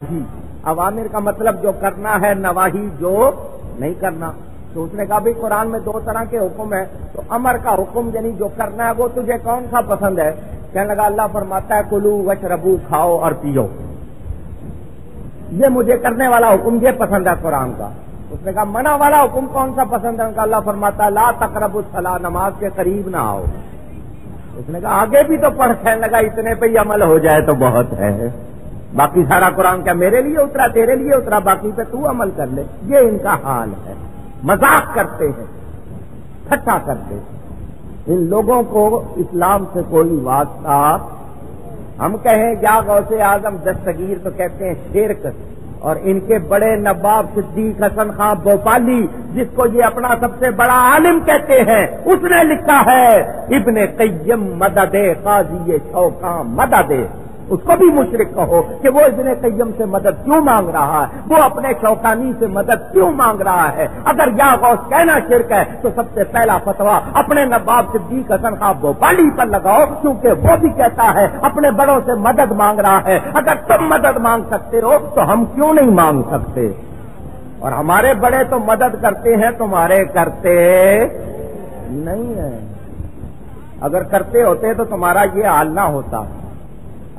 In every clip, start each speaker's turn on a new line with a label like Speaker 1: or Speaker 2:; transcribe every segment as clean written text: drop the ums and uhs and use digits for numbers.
Speaker 1: جی اوامر کا مطلب جو کرنا ہے، نواہی جو نہیں کرنا. تو اس نے کہا بھائی قرآن میں دو طرح کے حکم ہیں، تو امر کا حکم یعنی جو کرنا ہے وہ تجھے کون سا پسند ہے؟ کہنے لگا اللہ فرماتا ہے کلو وشربو، کھاؤ اور پیو. یہ مجھے کرنے والا حکم یہ پسند ہے قرآن کا. اس نے کہا منع والا حکم کون سا پسند ہے؟ ان کا اللہ فرماتا ہے لا تقربوا الصلاۃ، نماز کے قریب نہ آؤ. اس نے کہا آگے بھی تو پڑھ. کہنے لگا اتنے پہ ہی عمل ہو جائے تو بہت ہے، باقی سارا قرآن کیا میرے لیے اترا، تیرے لیے اترا، باقی پہ تو عمل کر لے. یہ ان کا حال ہے. مذاق کرتے ہیں، ٹھٹا کرتے ہیں. ان لوگوں کو اسلام سے کوئی واسطہ. ہم کہیں یا غوث اعظم دستگیر تو کہتے ہیں شرک. اور ان کے بڑے نواب صدیق حسن خان بھوپالی، جس کو یہ اپنا سب سے بڑا عالم کہتے ہیں، اس نے لکھا ہے ابن قیم مدد قاضی شوکاں مدد. اس کو بھی مشرک کہو کہ وہ ابن قیم سے مدد کیوں مانگ رہا ہے، وہ اپنے شوکانی سے مدد کیوں مانگ رہا ہے. اگر یا غوث کہنا شرک ہے تو سب سے پہلا فتویٰ اپنے نواب صدیق حسن خان بھوپالی پر لگاؤ، کیونکہ وہ بھی کہتا ہے اپنے بڑوں سے مدد مانگ رہا ہے. اگر تم مدد مانگ سکتے ہو تو ہم کیوں نہیں مانگ سکتے؟ اور ہمارے بڑے تو مدد کرتے ہیں، تمہارے کرتے نہیں ہیں. اگر کرتے ہوتے تو تمہارا یہ حال نہ ہوتا.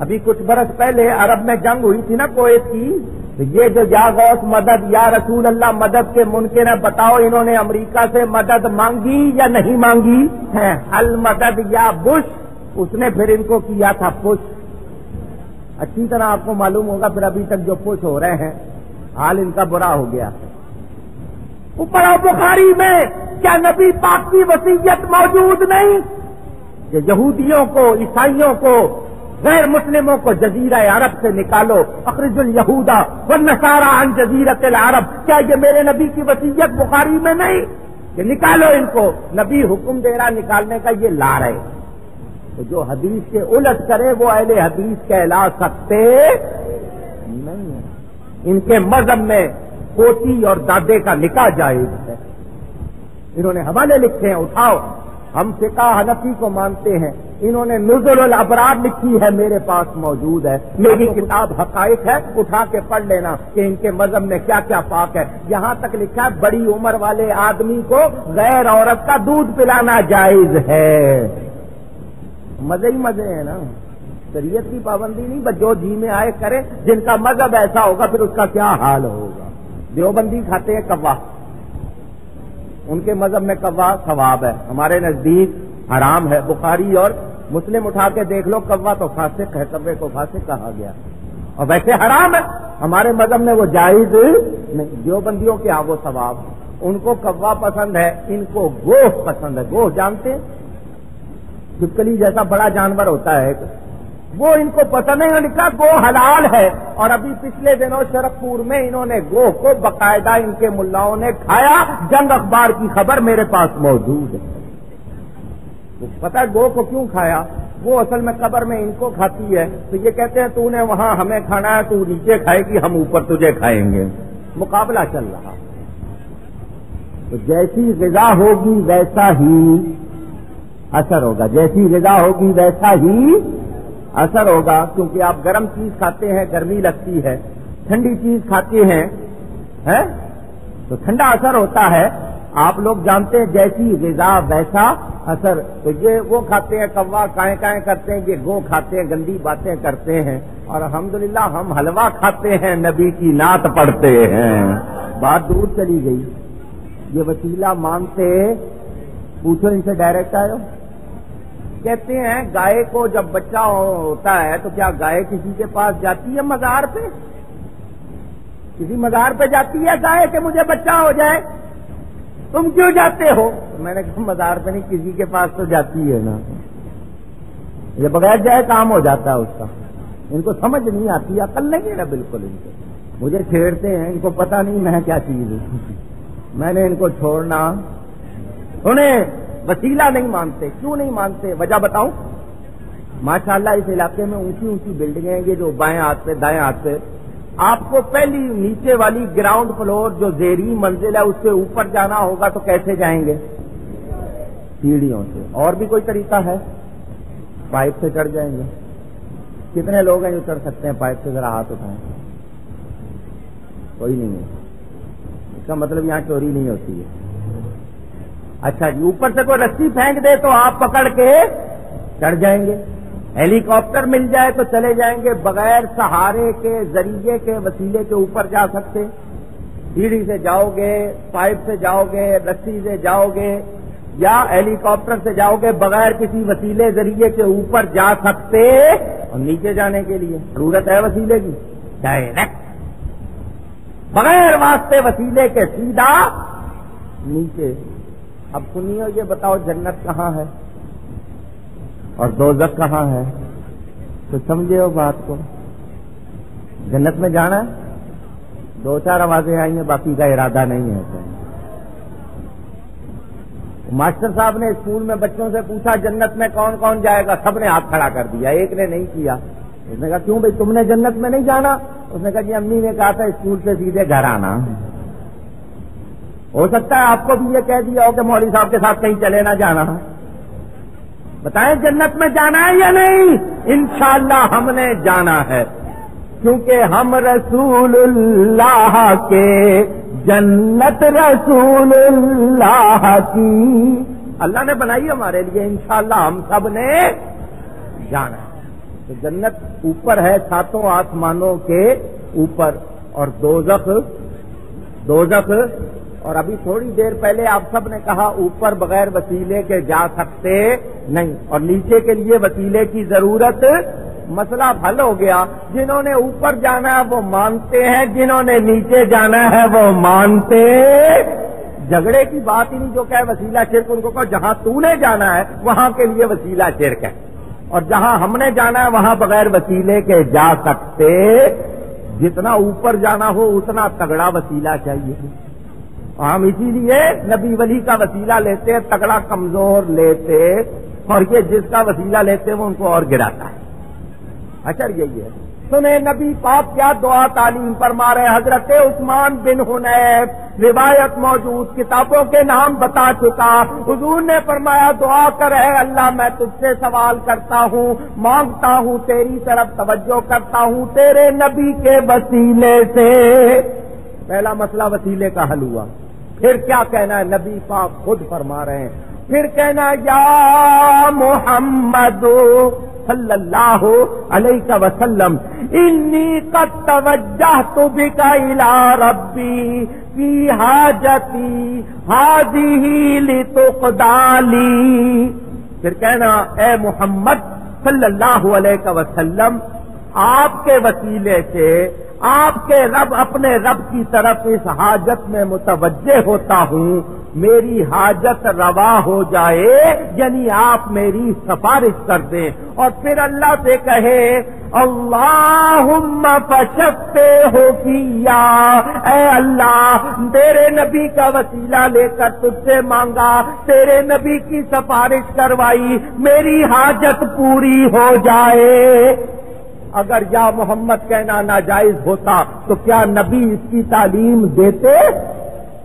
Speaker 1: ابھی کچھ برس پہلے عرب میں جنگ ہوئی تھی نا کویت کی. یہ جو یا غوث مدد یا رسول اللہ مدد کے منکر ہیں، بتاؤ انہوں نے امریکہ سے مدد مانگی یا نہیں مانگی؟ المدد یا بش. اس نے پھر ان کو کیا تھا پش. اچھی طرح آپ کو معلوم ہوگا پھر ابھی تک جو پش ہو رہے ہیں حال ان کا برا ہو گیا. اوپر بخاری میں کیا نبی پاک کی وصیت موجود نہیں کہ یہودیوں کو، عیسائیوں کو، غیر مسلموں کو جزیرہ عرب سے نکالو؟ اخرج الیہود والنصارى عن جزیرۃ العرب. کیا یہ میرے نبی کی وصیت بخاری میں نہیں کہ نکالو ان کو؟ نبی حکم دے رہا نکالنے کا، یہ لا رہے. تو جو حدیث کے الٹ کرے وہ اہل حدیث کہلا سکتے نہیں ہیں. ان کے مذہب میں پوتی اور دادے کا نکاح جائز ہے. انہوں نے حوالے لکھے ہیں، اٹھاؤ. ہم فقہ حنفی کو مانتے ہیں. انہوں نے نزل الابرار لکھی ہے، میرے پاس موجود ہے. میری کتاب حقائق ہے، اٹھا کے پڑھ لینا کہ ان کے مذہب میں کیا کیا پاک ہے. یہاں تک لکھا ہے بڑی عمر والے آدمی کو غیر عورت کا دودھ پلانا جائز ہے. مزے ہی مزے ہیں نا. شریعت کی پابندی نہیں، بس جو جی میں آئے کرے. جن کا مذہب ایسا ہوگا پھر اس کا کیا حال ہوگا. دیوبندی کھاتے ہیں کوا، ان کے مذہب میں کوا ثواب ہے، ہمارے نزدیک حرام ہے. بخاری اور مسلم اٹھا کے دیکھ لو، کوا تو فاسق ہے، کبے کو فاسق کہا گیا اور ویسے حرام ہے. ہمارے مذہب میں وہ جائز نہیں. دیوبندیوں کے ہاں وہ ثواب. ان کو کوا پسند ہے، ان کو گوہ پسند ہے. گوہ جانتے ہیں؟ چھپکلی جیسا بڑا جانور ہوتا ہے، وہ ان کو پسند ہے. لکھا گو حلال ہے. اور ابھی پچھلے دنوں شرقپور میں انہوں نے گوہ کو باقاعدہ ان کے ملاؤں نے کھایا. جنگ اخبار کی خبر میرے پاس موجود ہے. پتہ ہے گو کو کیوں کھایا؟ وہ اصل میں قبر میں ان کو کھاتی ہے، تو یہ کہتے ہیں تو نے وہاں ہمیں کھانا ہے، تو نیچے کھائے گی، ہم اوپر تجھے کھائیں گے. مقابلہ چل رہا. تو جیسی غذا ہوگی ویسا ہی اثر ہوگا. جیسی غذا ہوگی ویسا ہی اثر ہوگا. کیونکہ آپ گرم چیز کھاتے ہیں گرمی لگتی ہے، ٹھنڈی چیز کھاتے ہیں تو ٹھنڈا اثر ہوتا ہے. آپ لوگ جانتے ہیں جیسی غذا ویسا اثر. تو یہ وہ کھاتے ہیں کوا، کائیں کائیں کرتے ہیں. یہ گو کھاتے ہیں، گندی باتیں کرتے ہیں. اور الحمدللہ ہم حلوہ کھاتے ہیں، نبی کی نعت پڑھتے ہیں. بات دور چلی گئی. یہ وسیلہ مانتے، پوچھو ان سے ڈائریکٹ آئے. کہتے ہیں گائے کو جب بچہ ہوتا ہے تو کیا گائے کسی کے پاس جاتی ہے مزار پہ؟ کسی مزار پہ جاتی ہے گائے کہ مجھے بچہ ہو جائے؟ تم کیوں جاتے ہو؟ میں نے کہا مزار پہ نہیں، کسی کے پاس تو جاتی ہے نا. یہ بغیر جائے کام ہو جاتا ہے اس کا. ان کو سمجھ نہیں آتی، عقل نہیں ہے نا بالکل. ان کو مجھے چھیڑتے ہیں، ان کو پتہ نہیں میں کیا چیز ہوں. میں نے ان کو چھوڑنا. انہیں وسیلہ نہیں مانتے. کیوں نہیں مانتے؟ وجہ بتاؤں. ماشاءاللہ اس علاقے میں اونچی اونچی بلڈنگیں ہیں. یہ جو بائیں ہاتھ پہ دائیں ہاتھ پہ، آپ کو پہلی نیچے والی گراؤنڈ فلور جو زیریں منزل ہے اس سے اوپر جانا ہوگا تو کیسے جائیں گے؟ سیڑھیوں سے. اور بھی کوئی طریقہ ہے؟ پائپ سے چڑھ جائیں گے. کتنے لوگ ہیں جو چڑھ سکتے ہیں پائپ سے؟ ذرا ہاتھ اٹھائیں. کوئی نہیں ہے. اس کا مطلب یہاں چوری نہیں ہوتی ہے. اچھا جی، اوپر سے کوئی رسی پھینک دے تو آپ پکڑ کے چڑھ جائیں گے. ہیلی کاپٹر مل جائے تو چلے جائیں گے. بغیر سہارے کے ذریعے کے وسیلے کے اوپر جا سکتے؟ سیڑھی سے جاؤ گے، پائپ سے جاؤ گے، رسی سے جاؤ گے یا ہیلی کاپٹر سے جاؤ گے، بغیر کسی وسیلے ذریعے کے اوپر جا سکتے؟ اور نیچے جانے کے لیے ضرورت ہے وسیلے کی؟ ڈائریکٹ بغیر واسطے وسیلے کے سیدھا نیچے. اب سنیے، یہ بتاؤ جنت کہاں ہے اور دوزخ کہاں ہے؟ تو سمجھے ہو بات کو. جنت میں جانا ہے، 2-4 آوازیں آئی ہیں، باقی کا ارادہ نہیں ہے. ماسٹر صاحب نے اسکول میں بچوں سے پوچھا جنت میں کون کون جائے گا؟ سب نے ہاتھ کھڑا کر دیا، ایک نے نہیں کیا. اس نے کہا کیوں بھائی تم نے جنت میں نہیں جانا؟ اس نے کہا جی امی نے کہا تھا اسکول سے سیدھے گھر آنا. ہو سکتا ہے آپ کو بھی یہ کہہ دیا ہو کہ مولوی صاحب کے ساتھ کہیں چلے نہ جانا. بتائیں جنت میں جانا ہے یا نہیں؟ انشاءاللہ ہم نے جانا ہے، کیونکہ ہم رسول اللہ کے، جنت رسول اللہ کی اللہ نے بنائی ہمارے لیے. انشاءاللہ ہم سب نے جانا ہے. تو جنت اوپر ہے 7 آسمانوں کے اوپر، اور دوزخ اور ابھی تھوڑی دیر پہلے آپ سب نے کہا اوپر بغیر وسیلے کے جا سکتے نہیں، اور نیچے کے لیے وسیلے کی ضرورت. مسئلہ حل ہو گیا. جنہوں نے اوپر جانا ہے وہ مانتے ہیں، جنہوں نے نیچے جانا ہے وہ مانتے. جھگڑے کی بات ہی نہیں. جو کہ وسیلہ شرک، ان کو کہو جہاں تو نے جانا ہے وہاں کے لیے وسیلہ شرک ہے، اور جہاں ہم نے جانا ہے وہاں بغیر وسیلے کے جا سکتے. جتنا اوپر جانا ہو اتنا تگڑا وسیلہ چاہیے. ہم اسی لیے نبی ولی کا وسیلہ لیتے، تگڑا کمزور لیتے، اور یہ جس کا وسیلہ لیتے وہ ان کو اور گراتا ہے. اچھا یہی ہے. سنیں نبی پاک کیا دعا تعلیم فرما رہے. حضرت عثمان بن حنیف، روایت موجود، کتابوں کے نام بتا چکا. حضور نے فرمایا دعا کر، اے اللہ میں تجھ سے سوال کرتا ہوں، مانگتا ہوں، تیری طرف توجہ کرتا ہوں تیرے نبی کے وسیلے سے. پہلا مسئلہ وسیلے کا حل ہوا. پھر کیا کہنا ہے؟ نبی پاک خود فرما رہے ہیں. پھر کہنا یا محمد صلی اللہ علیہ وسلم انی قد توجہت بک الی ربی فی حاجتی ہذہ لتقضی لی. پھر کہنا اے محمد صلی اللہ علیہ وسلم، آپ کے وسیلے سے آپ کے رب، اپنے رب کی طرف اس حاجت میں متوجہ ہوتا ہوں، میری حاجت روا ہو جائے، یعنی آپ میری سفارش کر دیں. اور پھر اللہ سے کہے اللہم فشفعہ فیہ، اے اللہ تیرے نبی کا وسیلہ لے کر تجھ سے مانگا، تیرے نبی کی سفارش کروائی، میری حاجت پوری ہو جائے. اگر یا محمد کہنا ناجائز ہوتا تو کیا نبی اس کی تعلیم دیتے؟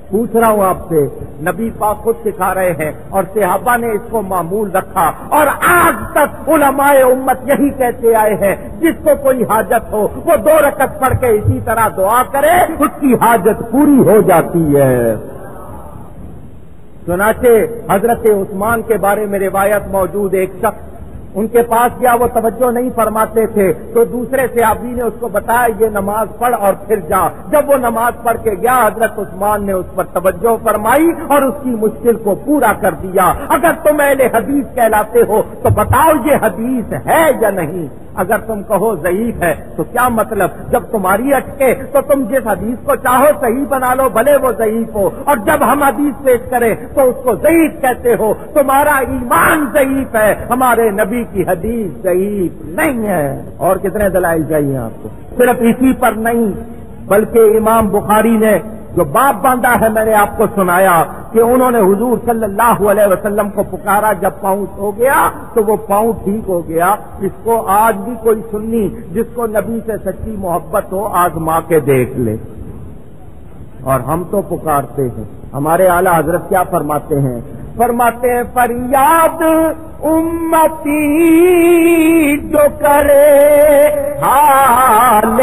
Speaker 1: پوچھ رہا ہوں آپ سے. نبی پاک خود سکھا رہے ہیں اور صحابہ نے اس کو معمول رکھا، اور آج تک علماء امت یہی کہتے آئے ہیں جس کو کوئی حاجت ہو وہ 2 رکعت پڑھ کے اسی طرح دعا کرے، اس کی حاجت پوری ہو جاتی ہے. چنانچہ حضرت عثمان کے بارے میں روایت موجود، ایک شخص ان کے پاس گیا، وہ توجہ نہیں فرماتے تھے، تو دوسرے صحابی نے اس کو بتایا یہ نماز پڑھ اور پھر جا. جب وہ نماز پڑھ کے گیا حضرت عثمان نے اس پر توجہ فرمائی اور اس کی مشکل کو پورا کر دیا. اگر تم اہل حدیث کہلاتے ہو تو بتاؤ یہ حدیث ہے یا نہیں. اگر تم کہو ضعیف ہے تو کیا مطلب؟ جب تمہاری اٹکے تو تم جس حدیث کو چاہو صحیح بنا لو، بھلے وہ ضعیف ہو، اور جب ہم حدیث پیش کریں تو اس کو ضعیف کہتے ہو. تمہارا ایمان ضعیف ہے، ہمارے نبی کی حدیث ضعیف نہیں ہے. اور کتنے دلائل چاہیے آپ کو؟ صرف اسی پر نہیں بلکہ امام بخاری نے جو باب باندھا ہے میں نے آپ کو سنایا کہ انہوں نے حضور صلی اللہ علیہ وسلم کو پکارا، جب پاؤں ہو گیا تو وہ پاؤں ٹھیک ہو گیا. اس کو آج بھی کوئی سنی جس کو نبی سے سچی محبت ہو آزما کے دیکھ لے. اور ہم تو پکارتے ہیں. ہمارے اعلیٰ حضرت کیا فرماتے ہیں؟ فرماتے ہیں فریاد امتی جو کرے حال